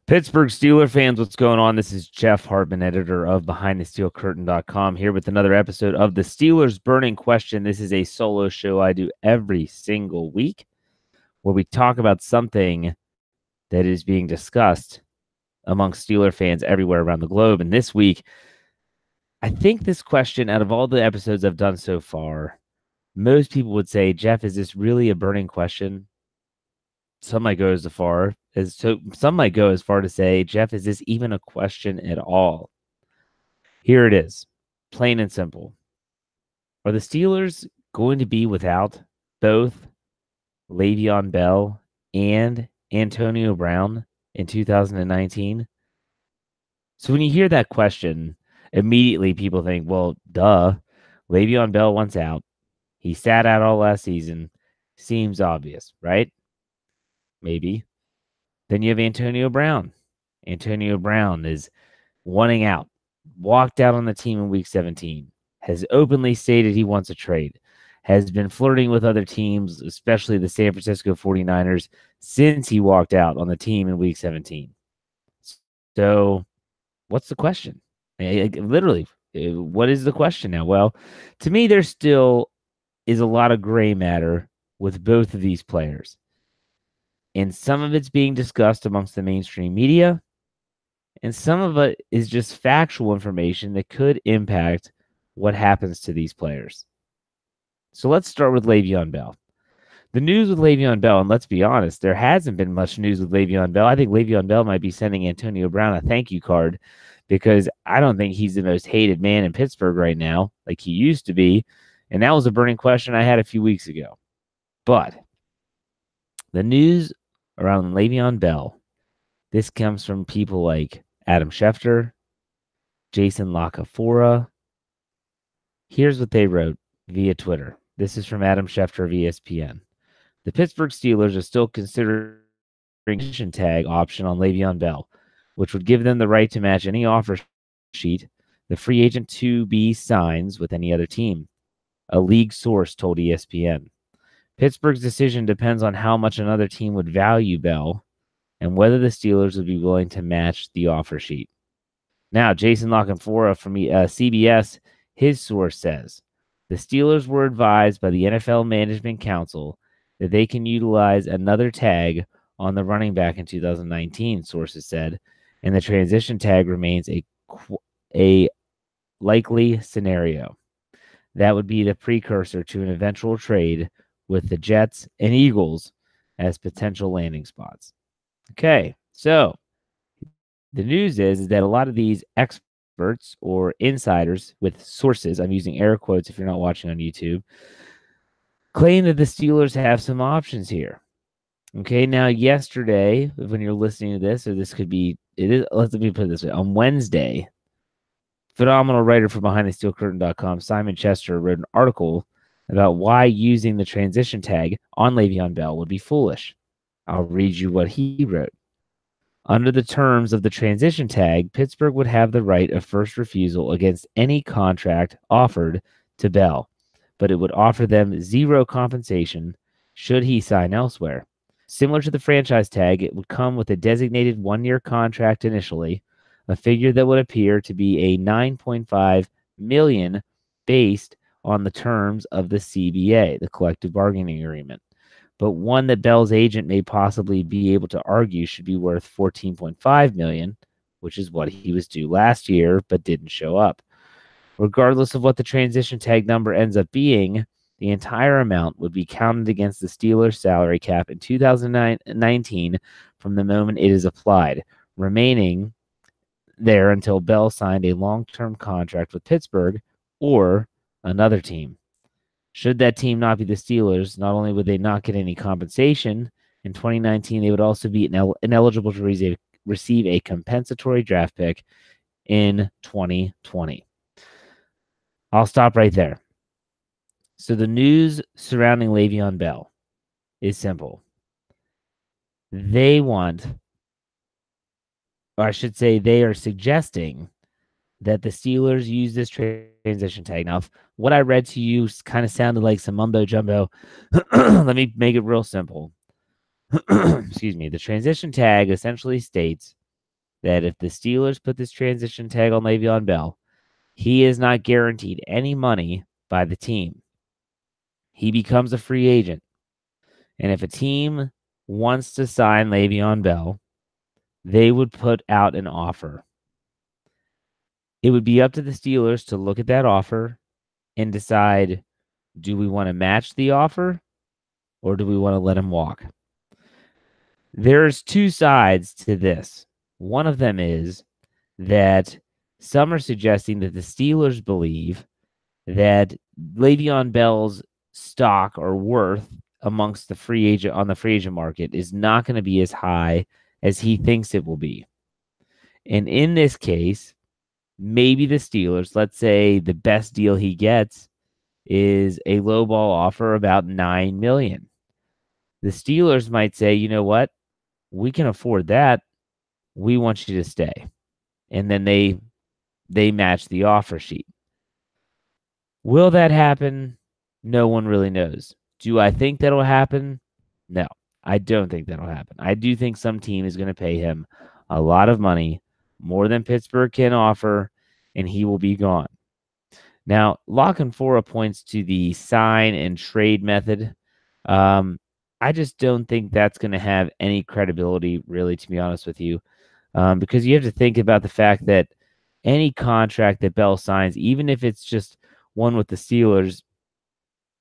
Pittsburgh Steelers fans, what's going on? This is Jeff Hartman, editor of BehindTheSteelCurtain.com, here with another episode of the Steelers Burning Question. This is a solo show I do every single week where we talk about something that is being discussed amongst Steeler fans everywhere around the globe. And this week, I think this question, out of all the episodes I've done so far, most people would say, Jeff, is this really a burning question? Some might go as far to say, Jeff, is this even a question at all? Here it is, plain and simple. Are the Steelers going to be without both Le'Veon Bell and Antonio Brown in 2019? So when you hear that question, immediately people think, well, duh, Le'Veon Bell wants out. He sat out all last season. Seems obvious, right? Maybe. Then you have Antonio Brown. Antonio Brown is wanting out, walked out on the team in week 17, has openly stated he wants a trade, has been flirting with other teams, especially the San Francisco 49ers, since he walked out on the team in week 17. So what's the question? Literally, what is the question now? Well, to me, there still is a lot of gray matter with both of these players. And some of it's being discussed amongst the mainstream media, and some of it is just factual information that could impact what happens to these players. So let's start with Le'Veon Bell. The news with Le'Veon Bell, and let's be honest, there hasn't been much news with Le'Veon Bell. I think Le'Veon Bell might be sending Antonio Brown a thank you card because I don't think he's the most hated man in Pittsburgh right now, like he used to be. And that was a burning question I had a few weeks ago. But the news around Le'Veon Bell, this comes from people like Adam Schefter, Jason LaCafora. Here's what they wrote via Twitter. This is from Adam Schefter of ESPN. The Pittsburgh Steelers are still considering a position tag option on Le'Veon Bell, which would give them the right to match any offer sheet the free agent to be signs with any other team. A league source told ESPN. Pittsburgh's decision depends on how much another team would value Bell and whether the Steelers would be willing to match the offer sheet. Now, Jason LaCanfora from CBS, his source says, the Steelers were advised by the NFL Management Council that they can utilize another tag on the running back in 2019, sources said, and the transition tag remains a likely scenario. That would be the precursor to an eventual trade with the Jets and Eagles as potential landing spots. Okay, so the news is that a lot of these experts or insiders with sources, I'm using air quotes if you're not watching on YouTube, claim that the Steelers have some options here. Okay, now yesterday, when you're listening to this, or this could be, let me put it this way, on Wednesday, phenomenal writer for BehindTheSteelCurtain.com, Simon Chester, wrote an article about why using the transition tag on Le'Veon Bell would be foolish. I'll read you what he wrote. Under the terms of the transition tag, Pittsburgh would have the right of first refusal against any contract offered to Bell, but it would offer them zero compensation should he sign elsewhere. Similar to the franchise tag, it would come with a designated one-year contract initially, a figure that would appear to be a $9.5 million based on the terms of the CBA, the collective bargaining agreement, but one that Bell's agent may possibly be able to argue should be worth $14.5 million, which is what he was due last year but didn't show up. Regardless of what the transition tag number ends up being, the entire amount would be counted against the Steelers' salary cap in 2019 from the moment it is applied, remaining there until Bell signed a long-term contract with Pittsburgh or another team. Should that team not be the Steelers, not only would they not get any compensation in 2019, they would also be ineligible to receive a compensatory draft pick in 2020. I'll stop right there. So the news surrounding Le'Veon Bell is simple. They want, or I should say they are suggesting that the Steelers use this transition tag. Now, what I read to you kind of sounded like some mumbo jumbo. Let me make it real simple. Excuse me. The transition tag essentially states that if the Steelers put this transition tag on Le'Veon Bell, he is not guaranteed any money by the team. He becomes a free agent. And if a team wants to sign Le'Veon Bell, they would put out an offer. It would be up to the Steelers to look at that offer and decide, do we want to match the offer or do we want to let him walk? There's two sides to this. One of them is that some are suggesting that the Steelers believe that Le'Veon Bell's stock or worth amongst the free agent on the free agent market is not going to be as high as he thinks it will be. And in this case, maybe the Steelers, let's say the best deal he gets is a lowball offer about $9 million. The Steelers might say, you know what? We can afford that. We want you to stay. And then they match the offer sheet. Will that happen? No one really knows. Do I think that'll happen? No, I don't think that'll happen. I do think some team is going to pay him a lot of money, more than Pittsburgh can offer, and he will be gone. Now, La Canfora points to the sign and trade method. I just don't think that's going to have any credibility, really, to be honest with you, because you have to think about the fact that any contract that Bell signs, even if it's just one with the Steelers,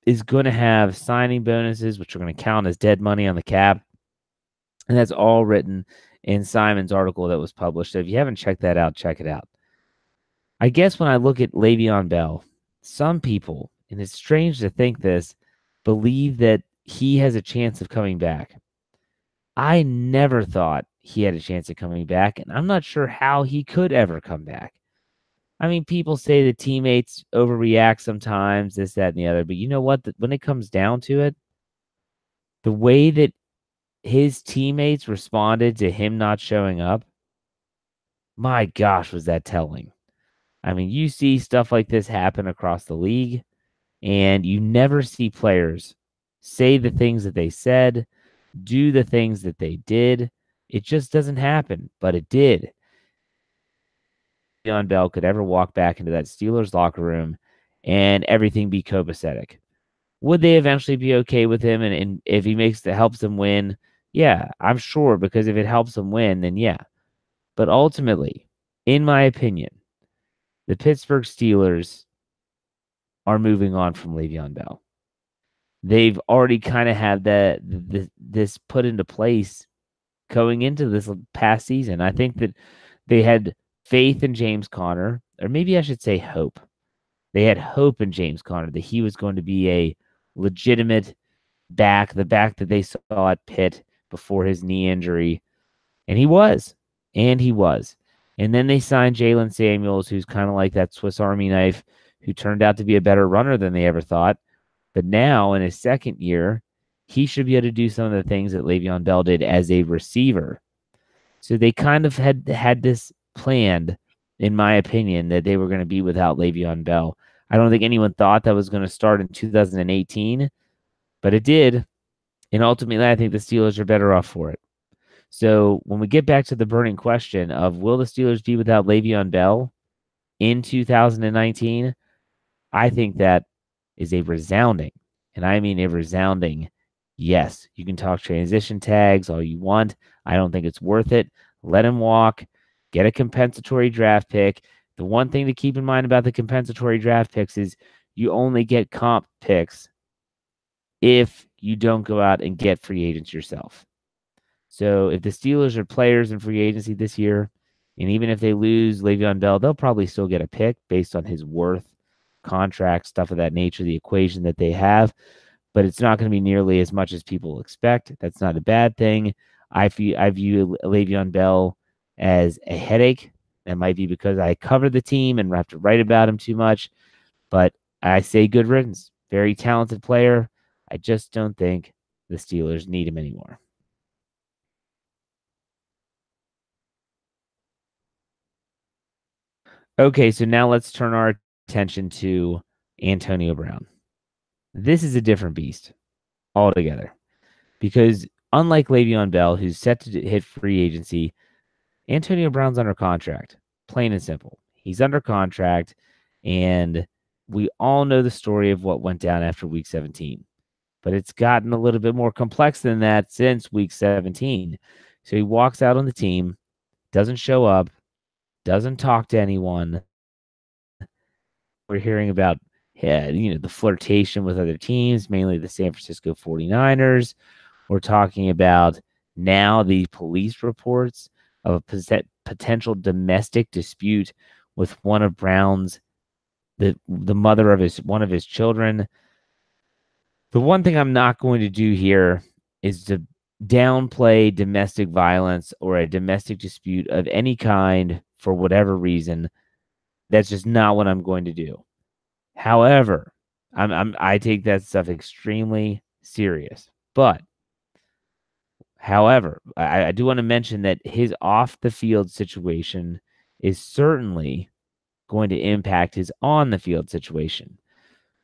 is going to have signing bonuses, which are going to count as dead money on the cap. And that's all written in Simon's article that was published. So if you haven't checked that out, check it out. I guess when I look at Le'Veon Bell, some people, and it's strange to think this, believe that he has a chance of coming back. I never thought he had a chance of coming back, and I'm not sure how he could ever come back. I mean, people say that teammates overreact sometimes, this, that, and the other. But you know what? When it comes down to it, the way that his teammates responded to him not showing up, my gosh, was that telling. I mean, you see stuff like this happen across the league, and you never see players say the things that they said, do the things that they did. It just doesn't happen, but it did. Le'Veon Bell could ever walk back into that Steelers locker room and everything be copacetic. Would they eventually be okay with him? And if he helps them win, yeah, I'm sure, because if it helps them win, then yeah. But ultimately, in my opinion, the Pittsburgh Steelers are moving on from Le'Veon Bell. They've already kind of had this put into place going into this past season. I think that they had faith in James Conner, or maybe I should say hope. They had hope in James Conner that he was going to be a legitimate back, the back that they saw at Pitt before his knee injury. And he was. And he was. And then they signed Jalen Samuels, who's kind of like that Swiss Army knife, who turned out to be a better runner than they ever thought. But now, in his second year, he should be able to do some of the things that Le'Veon Bell did as a receiver. So they kind of had this planned, in my opinion, that they were going to be without Le'Veon Bell. I don't think anyone thought that was going to start in 2018, but it did. And ultimately, I think the Steelers are better off for it. So when we get back to the burning question of will the Steelers be without Le'Veon Bell in 2019, I think that is a resounding, and I mean a resounding yes. You can talk transition tags all you want. I don't think it's worth it. Let him walk. Get a compensatory draft pick. The one thing to keep in mind about the compensatory draft picks is you only get comp picks if you don't go out and get free agents yourself. So if the Steelers are players in free agency this year, and even if they lose Le'Veon Bell, they'll probably still get a pick based on his worth, contract, stuff of that nature, the equation that they have. But it's not going to be nearly as much as people expect. That's not a bad thing. I view Le'Veon Bell as a headache. That might be because I cover the team and have to write about him too much. But I say good riddance. Very talented player. I just don't think the Steelers need him anymore. Okay, so now let's turn our attention to Antonio Brown. This is a different beast altogether because unlike Le'Veon Bell, who's set to hit free agency, Antonio Brown's under contract, plain and simple. He's under contract, and we all know the story of what went down after week 17. But it's gotten a little bit more complex than that since week 17. So he walks out on the team, doesn't show up, doesn't talk to anyone. We're hearing about the flirtation with other teams, mainly the San Francisco 49ers. We're talking about now the police reports of a potential domestic dispute with one of Brown's the mother of one of his children. The one thing I'm not going to do here is to downplay domestic violence or a domestic dispute of any kind for whatever reason. That's just not what I'm going to do. However, I take that stuff extremely serious. But however, I do want to mention that his off the field situation is certainly going to impact his on the field situation.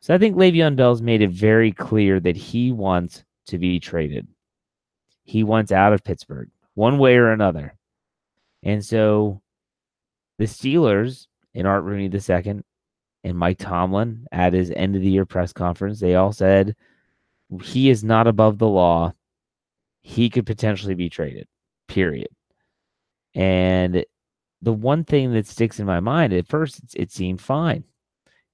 So I think Le'Veon Bell's made it very clear that he wants to be traded. He wants out of Pittsburgh, one way or another. And so the Steelers and Art Rooney II and Mike Tomlin at his end of the year press conference, they all said he is not above the law. He could potentially be traded, period. And the one thing that sticks in my mind, at first, it seemed fine.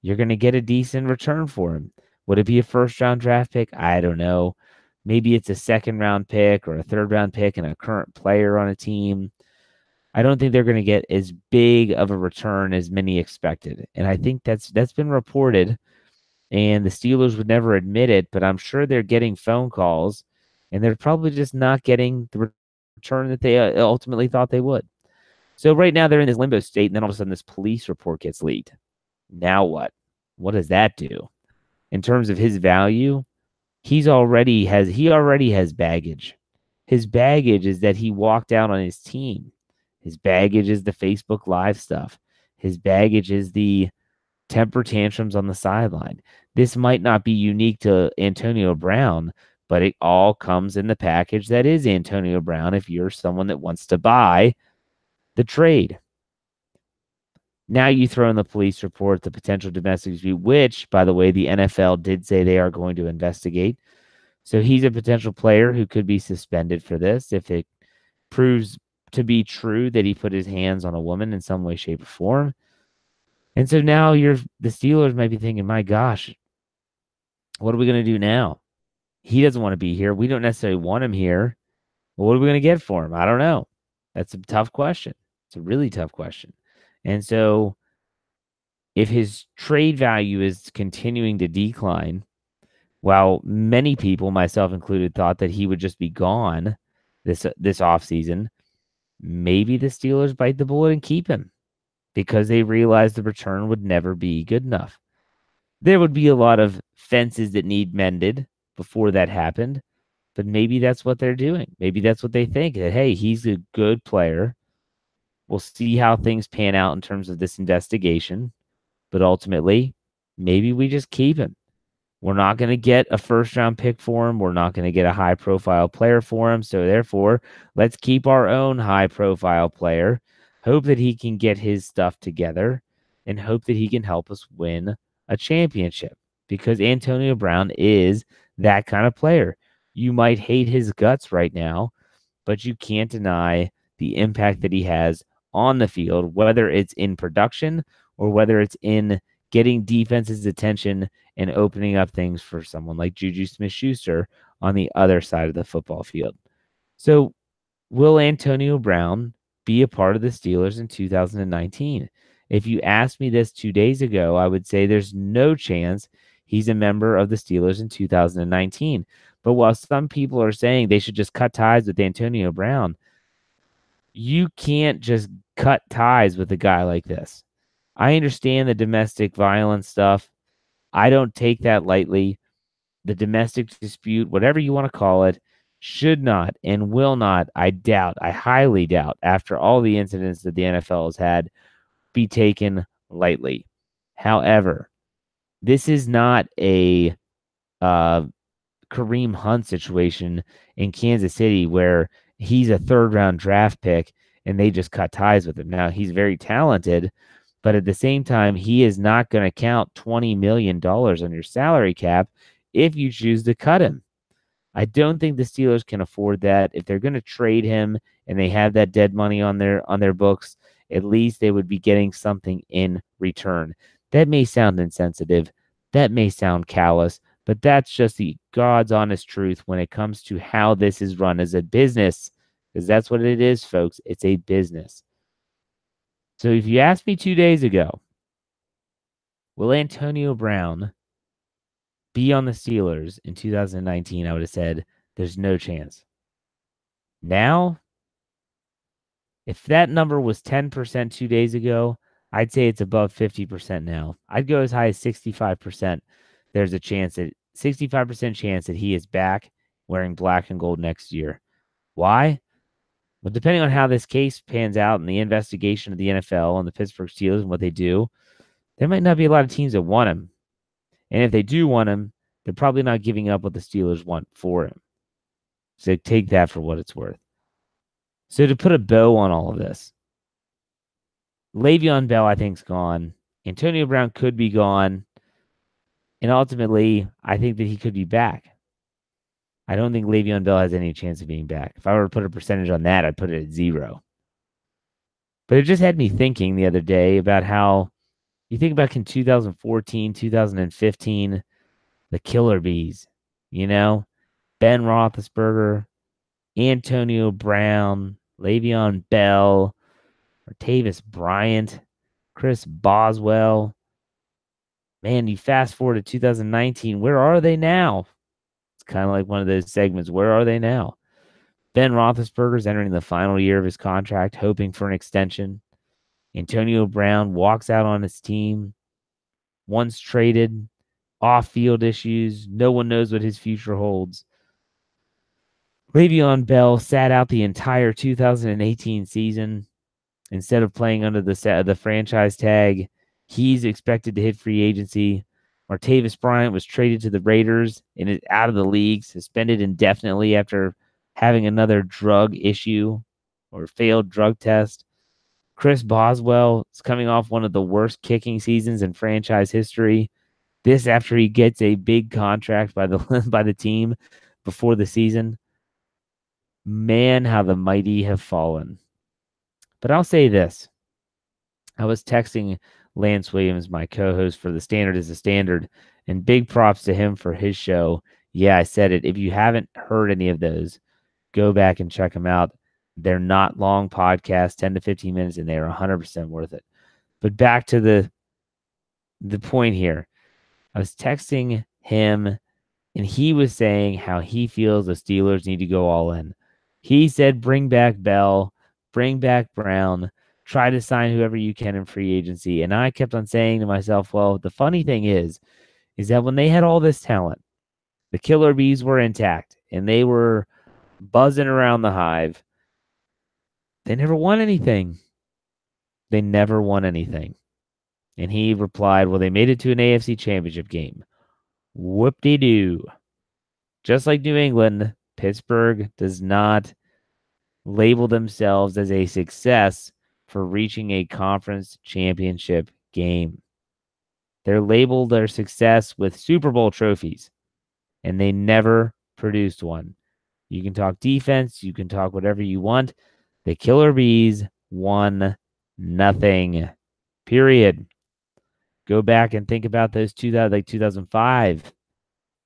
You're going to get a decent return for him. Would it be a first-round draft pick? I don't know. Maybe it's a second-round pick or a third-round pick and a current player on a team. I don't think they're going to get as big of a return as many expected. And I think that's been reported, and the Steelers would never admit it, but I'm sure they're getting phone calls, and they're probably just not getting the return that they ultimately thought they would. So right now they're in this limbo state, and then all of a sudden this police report gets leaked. Now what? What does that do? In terms of his value, he already has baggage. His baggage is that he walked out on his team. His baggage is the Facebook Live stuff. His baggage is the temper tantrums on the sideline. This might not be unique to Antonio Brown, but it all comes in the package that is Antonio Brown if you're someone that wants to buy the trade. Now you throw in the police report, the potential domestic dispute, which, by the way, the NFL did say they are going to investigate. So he's a potential player who could be suspended for this if it proves to be true that he put his hands on a woman in some way, shape, or form. And so now the Steelers might be thinking, my gosh, what are we going to do now? He doesn't want to be here. We don't necessarily want him here. Well, what are we going to get for him? I don't know. That's a tough question. It's a really tough question. And so if his trade value is continuing to decline, while many people, myself included, thought that he would just be gone this offseason, maybe the Steelers bite the bullet and keep him because they realize the return would never be good enough. There would be a lot of fences that need mended before that happened, but maybe that's what they're doing. Maybe that's what they think, that, hey, he's a good player. We'll see how things pan out in terms of this investigation, but ultimately, maybe we just keep him. We're not going to get a first-round pick for him. We're not going to get a high-profile player for him. So, therefore, let's keep our own high-profile player, hope that he can get his stuff together, and hope that he can help us win a championship because Antonio Brown is that kind of player. You might hate his guts right now, but you can't deny the impact that he has on the field, whether it's in production or whether it's in getting defense's attention and opening up things for someone like Juju Smith-Schuster on the other side of the football field. So will Antonio Brown be a part of the Steelers in 2019? If you asked me this 2 days ago, I would say there's no chance he's a member of the Steelers in 2019. But while some people are saying they should just cut ties with Antonio Brown, you can't just cut ties with a guy like this. I understand the domestic violence stuff. I don't take that lightly. The domestic dispute, whatever you want to call it, should not and will not, I highly doubt, after all the incidents that the NFL has had, be taken lightly. However, this is not a Kareem Hunt situation in Kansas City where he's a third-round draft pick and they just cut ties with him. Now, he's very talented, but at the same time, he is not going to count $20 million on your salary cap if you choose to cut him. I don't think the Steelers can afford that. If they're going to trade him and they have that dead money on their books, at least they would be getting something in return. That may sound insensitive. That may sound callous, but that's just the God's honest truth when it comes to how this is run as a business, because that's what it is, folks. It's a business. So if you asked me 2 days ago, will Antonio Brown be on the Steelers in 2019, I would have said there's no chance. Now, if that number was 10% 2 days ago, I'd say it's above 50% now. I'd go as high as 65%. There's a chance that 65% chance that he is back wearing black and gold next year. Why? Well, depending on how this case pans out and the investigation of the NFL and the Pittsburgh Steelers and what they do, there might not be a lot of teams that want him. And if they do want him, they're probably not giving up what the Steelers want for him. So take that for what it's worth. So to put a bow on all of this, Le'Veon Bell, I think, is gone. Antonio Brown could be gone. And ultimately, I think that he could be back. I don't think Le'Veon Bell has any chance of being back. If I were to put a percentage on that, I'd put it at 0. But it just had me thinking the other day about how you think back in 2014, 2015, the Killer Bees, Ben Roethlisberger, Antonio Brown, Le'Veon Bell, Martavis Bryant, Chris Boswell. Man, you fast forward to 2019, where are they now? It's kind of like one of those segments. Where are they now? Ben Roethlisberger's entering the final year of his contract, hoping for an extension. Antonio Brown walks out on his team, once traded, off-field issues. No one knows what his future holds. Le'Veon Bell sat out the entire 2018 season. Instead of playing under the franchise tag, he's expected to hit free agency. Martavis Bryant was traded to the Raiders and is out of the league, suspended indefinitely after having another drug issue or failed drug test. Chris Boswell is coming off one of the worst kicking seasons in franchise history. This after he gets a big contract by the team before the season. Man, how the mighty have fallen. But I'll say this. I was texting Lance Williams, my co-host for The Standard is a Standard, and big props to him for his show. Yeah, I said it. If you haven't heard any of those, go back and check them out. They're not long podcasts, 10 to 15 minutes, and they're 100% worth it. But back to the point here. I was texting him, and he was saying how he feels the Steelers need to go all in. He said, bring back Bell, bring back Brown, try to sign whoever you can in free agency. And I kept on saying to myself, well, the funny thing is that when they had all this talent, the Killer Bees were intact, and they were buzzing around the hive. They never won anything. They never won anything. And he replied, well, they made it to an AFC championship game. Whoop-de-doo. Just like New England, Pittsburgh does not label themselves as a success for reaching a conference championship game. They're labeled their success with Super Bowl trophies, and they never produced one. You can talk defense, you can talk whatever you want. The Killer Bees won nothing. Period. Go back and think about those 2005,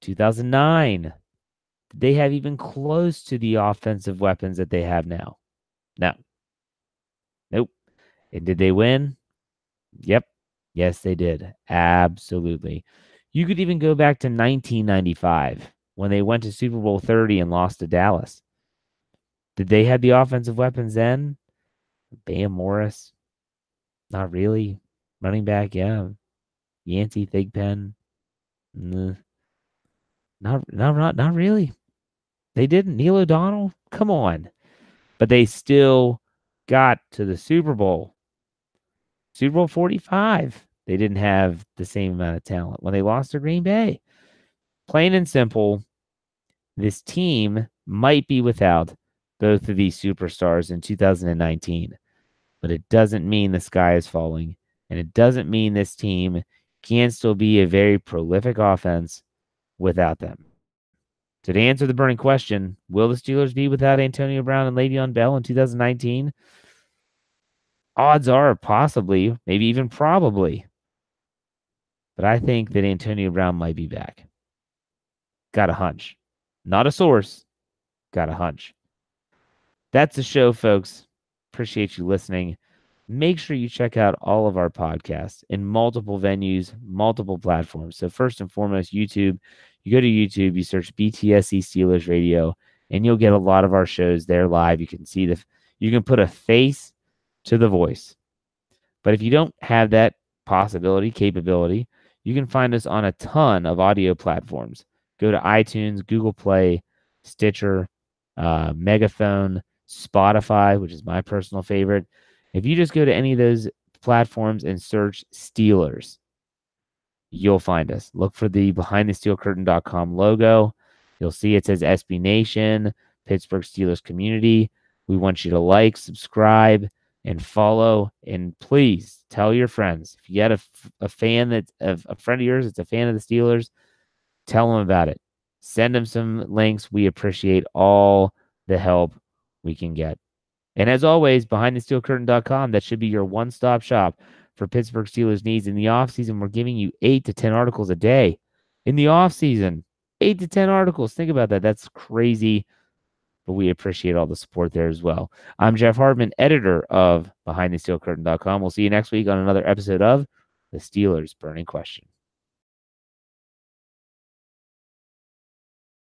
2009. Did they have even close to the offensive weapons that they have now? No. Nope. And did they win? Yep. Yes, they did. Absolutely. You could even go back to 1995 when they went to Super Bowl 30 and lost to Dallas. Did they have the offensive weapons then? Bam Morris? Not really. Running back, yeah. Yancey Thigpen? Not really. They didn't. Neil O'Donnell? Come on. But they still got to the Super Bowl. Super Bowl 45. They didn't have the same amount of talent when they lost to Green Bay. Plain and simple, this team might be without both of these superstars in 2019. But it doesn't mean the sky is falling. And it doesn't mean this team can still be a very prolific offense without them. So to answer the burning question, will the Steelers be without Antonio Brown and Le'Veon Bell in 2019? Odds are possibly, maybe even probably. But I think that Antonio Brown might be back. Got a hunch. Not a source. Got a hunch. That's the show, folks. Appreciate you listening. Make sure you check out all of our podcasts in multiple venues, multiple platforms. So first and foremost, YouTube. You go to YouTube, you search BTSC Steelers Radio, and you'll get a lot of our shows there live. You can see you can put a face to the voice. But if you don't have that capability, you can find us on a ton of audio platforms. Go to iTunes, Google Play, Stitcher, Megaphone, Spotify, which is my personal favorite. If you just go to any of those platforms and search Steelers, you'll find us. Look for the BehindTheSteelCurtain.com logo. You'll see it says SB Nation, Pittsburgh Steelers Community. We want you to like, subscribe, and follow. And please tell your friends. If you got a fan a friend of yours that's a fan of the Steelers, tell them about it. Send them some links. We appreciate all the help we can get. And as always, BehindTheSteelCurtain.com, that should be your one-stop shop for Pittsburgh Steelers needs. In the offseason, we're giving you 8 to 10 articles a day. In the offseason, 8 to 10 articles. Think about that. That's crazy. But we appreciate all the support there as well. I'm Jeff Hartman, editor of BehindTheSteelCurtain.com. We'll see you next week on another episode of The Steelers Burning Question.